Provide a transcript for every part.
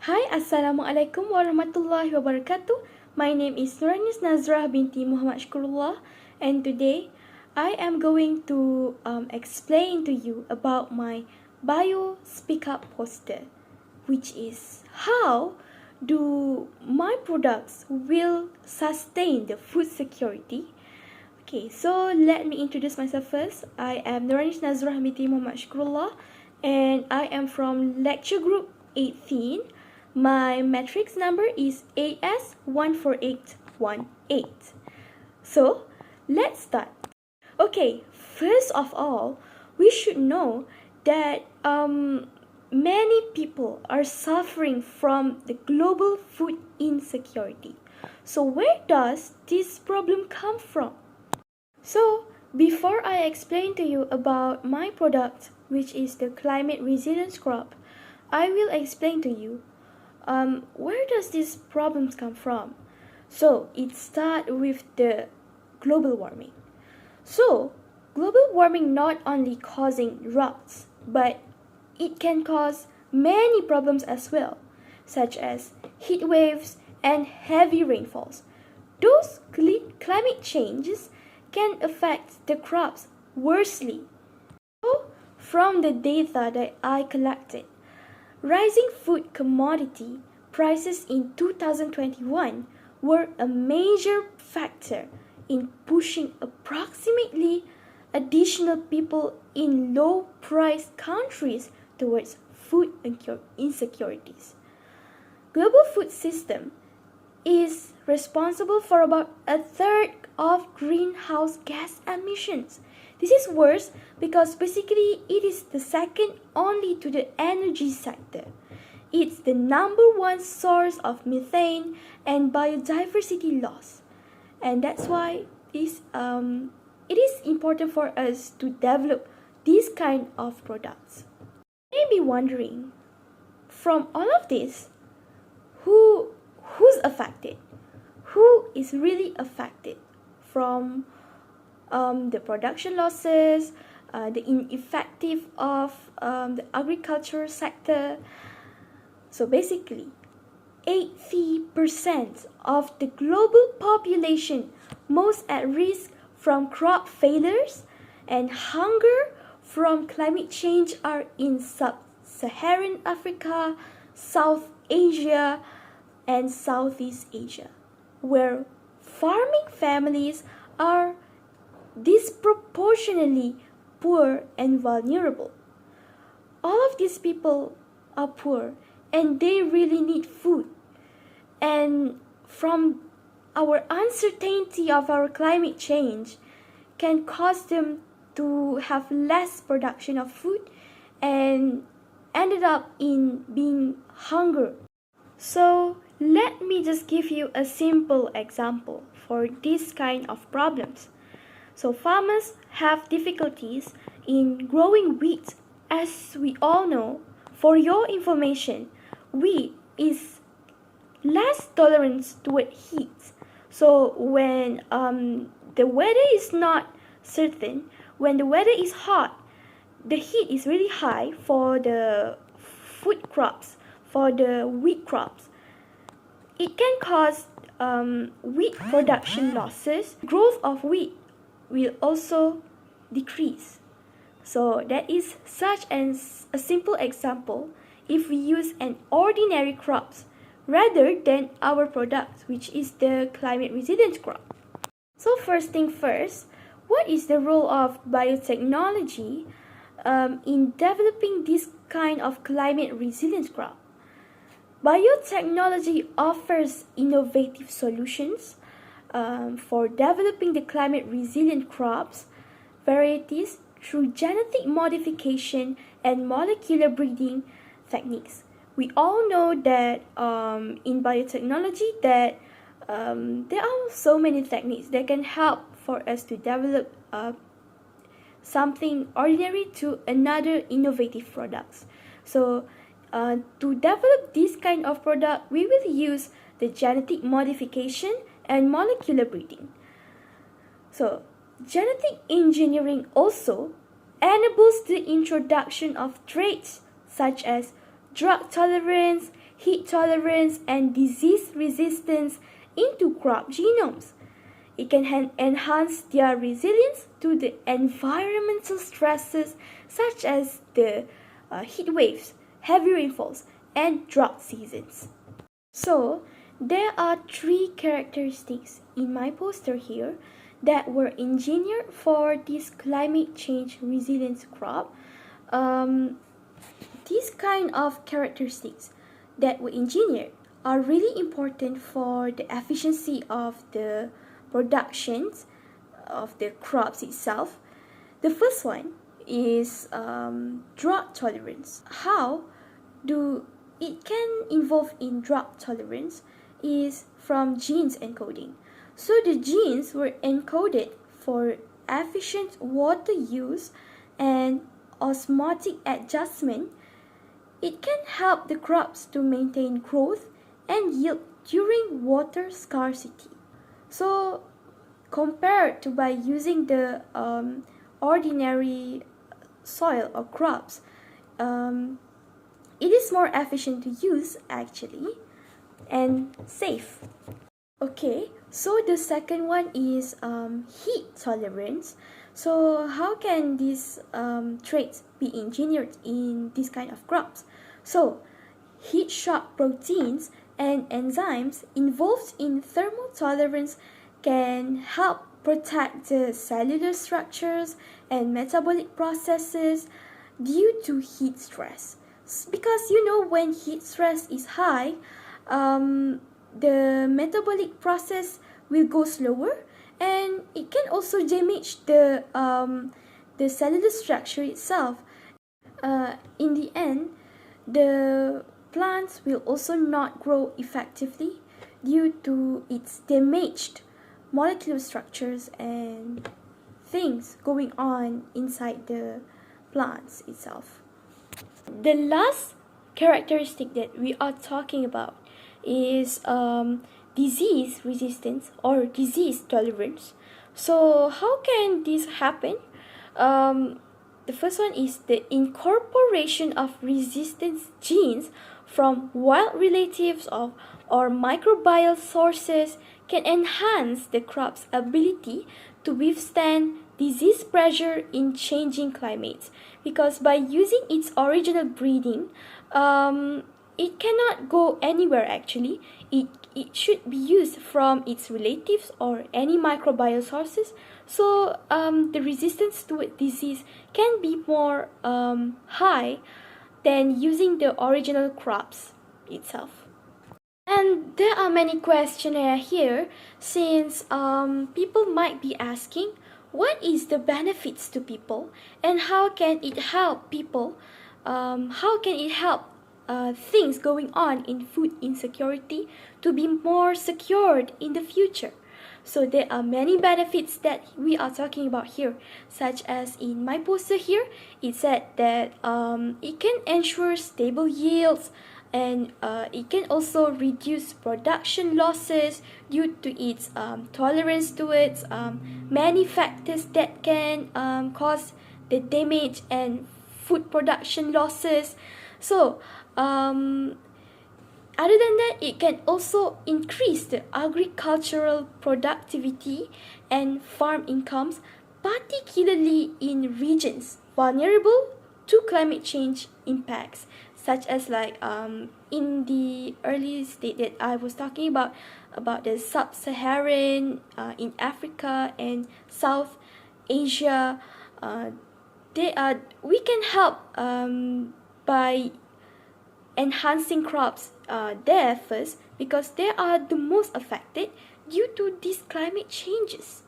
Hi, Assalamualaikum warahmatullahi wabarakatuh. My name is Nuranis Nazrah binti Muhammad Shkurullah, and today I am going to explain to you about my Bio Speak Up poster, which is how do my products will sustain the food security. Okay, so let me introduce myself first. I am Nuranis Nazrah binti Muhammad Shkurullah, and I am from lecture group 18. My matrix number is AS14818. So, let's start. Okay, first of all, we should know that many people are suffering from the global food insecurity. So, where does this problem come from? So, before I explain to you about my product, which is the climate resilience crop, I will explain to you where does these problems come from. So, it starts with the global warming. So, global warming not only causing droughts, but it can cause many problems as well, such as heat waves and heavy rainfalls. Those climate changes can affect the crops worstly. So, from the data that I collected, rising food commodity prices in 2021 were a major factor in pushing approximately additional people in low-price countries towards food insecurities. Global food system is responsible for about a third of greenhouse gas emissions. This is worse because basically it is the second only to the energy sector. It's the number one source of methane and biodiversity loss. And that's why it is important for us to develop these kind of products. You may be wondering, from all of this, who's affected? Who is really affected from the production losses, the ineffective of the agriculture sector? So basically, 80% of the global population most at risk from crop failures and hunger from climate change are in sub-Saharan Africa, South Asia, and Southeast Asia, where farming families are disproportionately poor and vulnerable. All of these people are poor and they really need food. And from our uncertainty of our climate change can cause them to have less production of food and ended up in being hunger. So let me just give you a simple example for this kind of problems. So farmers have difficulties in growing wheat. As we all know, for your information, wheat is less tolerant toward heat. So when the weather is not certain, when the weather is hot, the heat is really high for the food crops, for the wheat crops. It can cause wheat production losses. Growth of wheat will also decrease. So that is such as a simple example if we use an ordinary crops rather than our product, which is the climate resilience crop. So first thing first, what is the role of biotechnology in developing this kind of climate resilience crop? Biotechnology offers innovative solutions for developing the climate resilient crops varieties through genetic modification and molecular breeding techniques. We all know that in biotechnology that there are so many techniques that can help for us to develop something ordinary to another innovative products. So to develop this kind of product, we will use the genetic modification and molecular breeding. So genetic engineering also enables the introduction of traits such as drought tolerance, heat tolerance, and disease resistance into crop genomes. It can enhance their resilience to the environmental stresses such as the heat waves, heavy rainfalls, and drought seasons. So, there are 3 characteristics in my poster here that were engineered for this climate change resilience crop. These kind of characteristics that were engineered are really important for the efficiency of the productions of the crops itself. The first one is drought tolerance. How do it can involve in drought tolerance is from genes encoding. So the genes were encoded for efficient water use and osmotic adjustment. It can help the crops to maintain growth and yield during water scarcity. So compared to by using the ordinary soil or crops, it is more efficient to use actually and safe. Okay, so the second one is heat tolerance. So how can these traits be engineered in this kind of crops? So heat shock proteins and enzymes involved in thermal tolerance can help protect the cellular structures and metabolic processes due to heat stress. Because when heat stress is high, the metabolic process will go slower, and it can also damage the cellular structure itself. In the end, the plants will also not grow effectively due to its damaged molecular structures and things going on inside the plants itself. The last characteristic that we are talking about is disease resistance or disease tolerance. So how can this happen? The first one is the incorporation of resistance genes from wild relatives or microbial sources can enhance the crop's ability to withstand disease pressure in changing climates, because by using its original breeding, it cannot go anywhere actually. It should be used from its relatives or any microbial sources, so the resistance to disease can be more high than using the original crops itself. And there are many questionnaires here, since people might be asking, what is the benefits to people and how can it help people? How can it help things going on in food insecurity to be more secured in the future? So there are many benefits that we are talking about here, such as in my poster here, it said that it can ensure stable yields, and it can also reduce production losses due to its tolerance to its many factors that can cause the damage and food production losses. So other than that, it can also increase the agricultural productivity and farm incomes, particularly in regions vulnerable to climate change impacts, such as in the early state that I was talking about the sub-Saharan in Africa and South Asia. We can help by enhancing crops there first, because they are the most affected due to these climate changes.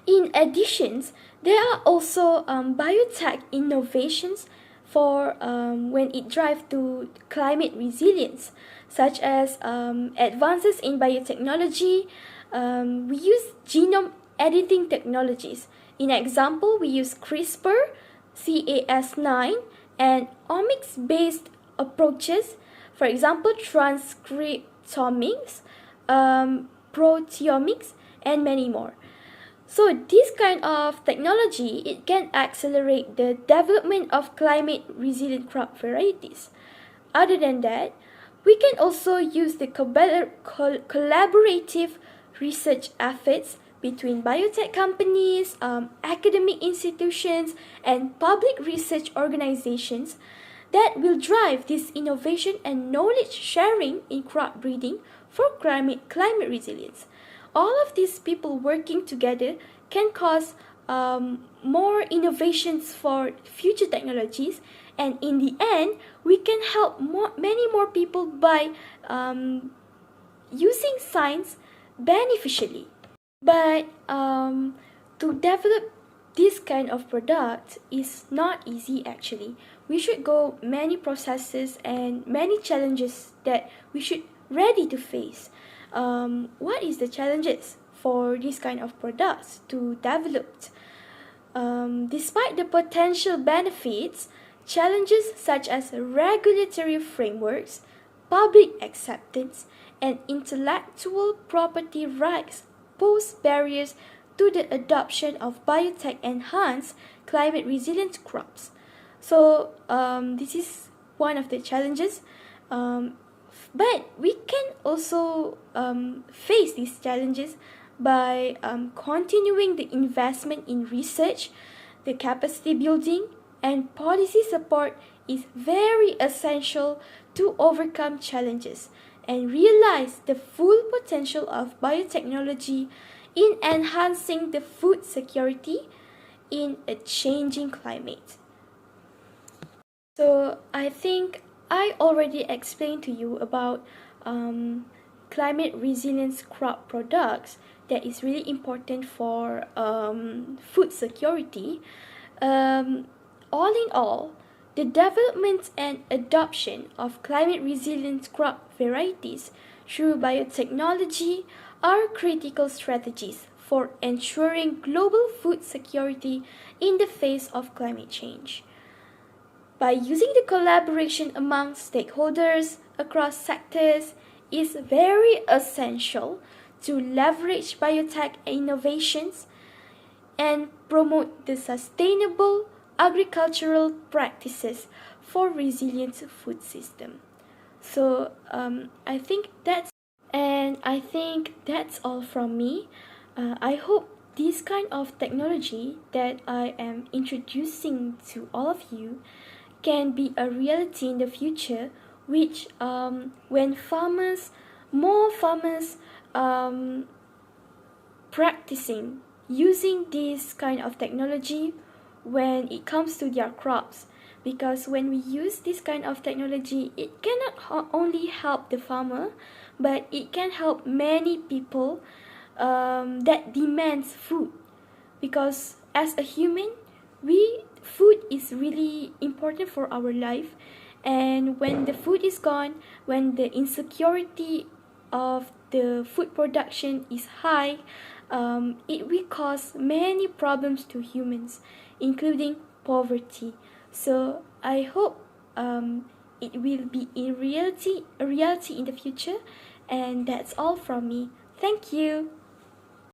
In addition, there are also biotech innovations for when it drives to climate resilience, such as advances in biotechnology. We use genome editing technologies. In example, we use CRISPR, Cas9, and omics-based approaches, for example, transcriptomics, proteomics, and many more. So this kind of technology, it can accelerate the development of climate resilient crop varieties. Other than that, We can also use the collaborative research efforts between biotech companies, academic institutions, and public research organizations that will drive this innovation and knowledge sharing in crop breeding for climate resilience. All of these people working together can cause more innovations for future technologies, and in the end we can help many more people by using science beneficially. But to develop this kind of product is not easy actually. We should go many processes and many challenges that we should ready to face. What is the challenges for this kind of products to develop? Despite the potential benefits, challenges such as regulatory frameworks, public acceptance, and intellectual property rights pose barriers to the adoption of biotech enhanced climate resilient crops. So this is one of the challenges. But we can also face these challenges by continuing the investment in research, the capacity building, and policy support is very essential to overcome challenges and realize the full potential of biotechnology in enhancing the food security in a changing climate. So I think I already explained to you about climate resilience crop products that is really important for food security. All in all, the development and adoption of climate resilient crop varieties through biotechnology are critical strategies for ensuring global food security in the face of climate change. By using the collaboration among stakeholders across sectors is very essential to leverage biotech innovations and promote the sustainable agricultural practices for resilient food system. So I think that's all from me. I hope this kind of technology that I am introducing to all of you can be a reality in the future, which when more farmers practicing using this kind of technology when it comes to their crops, because when we use this kind of technology, it cannot only help the farmer, but it can help many people that demands food, because as a human, food is really important for our life, and when the food is gone, when the insecurity of the food production is high, it will cause many problems to humans, including poverty. So I hope it will be a reality in the future, and that's all from me. Thank you.